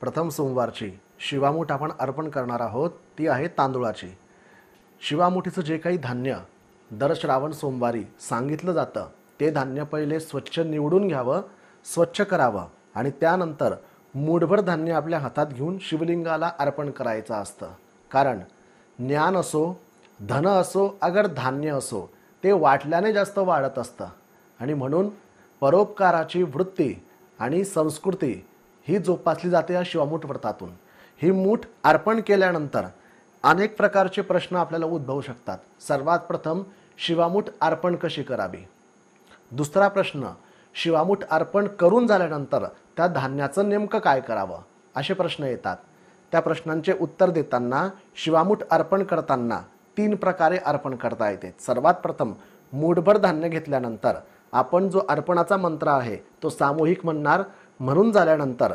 प्रथम सोमवारची शिवामूठ आपण अर्पण करणार आहोत, ती आहे तांदूळाची. शिवामुठीचं जे काही धान्य दर श्रावण सोमवारी सांगितलं जातं ते धान्य पहिले स्वच्छ निवडून घ्यावं, स्वच्छ करावं आणि त्यानंतर मूठभर धान्य आपल्या हातात घेऊन शिवलिंगाला अर्पण करायचं असतं. कारण ज्ञान असो, धन असो, अगर धान्य असो, ते वाटल्याने जास्त वाढत असतं. आणि म्हणून परोपकाराची वृत्ती आणि संस्कृती ही जोपासली जाते या शिवामूठ व्रतातून. ही मूठ अर्पण केल्यानंतर अनेक प्रकारचे प्रश्न आपल्याला उद्भवू शकतात. सर्वात प्रथम, शिवामूठ अर्पण कशी करावी? दुसरा प्रश्न, शिवामूठ अर्पण करून झाल्यानंतर त्या धान्याचं नेमकं काय करावं? असे प्रश्न येतात. त्या प्रश्नांचे उत्तर देताना शिवामूठ अर्पण करताना 3 प्रकारे अर्पण करता येते. सर्वात प्रथम, मूठभर धान्य घेतल्यानंतर आपण जो अर्पणाचा मंत्र आहे तो सामूहिक म्हणणार. म्हणून झाल्यानंतर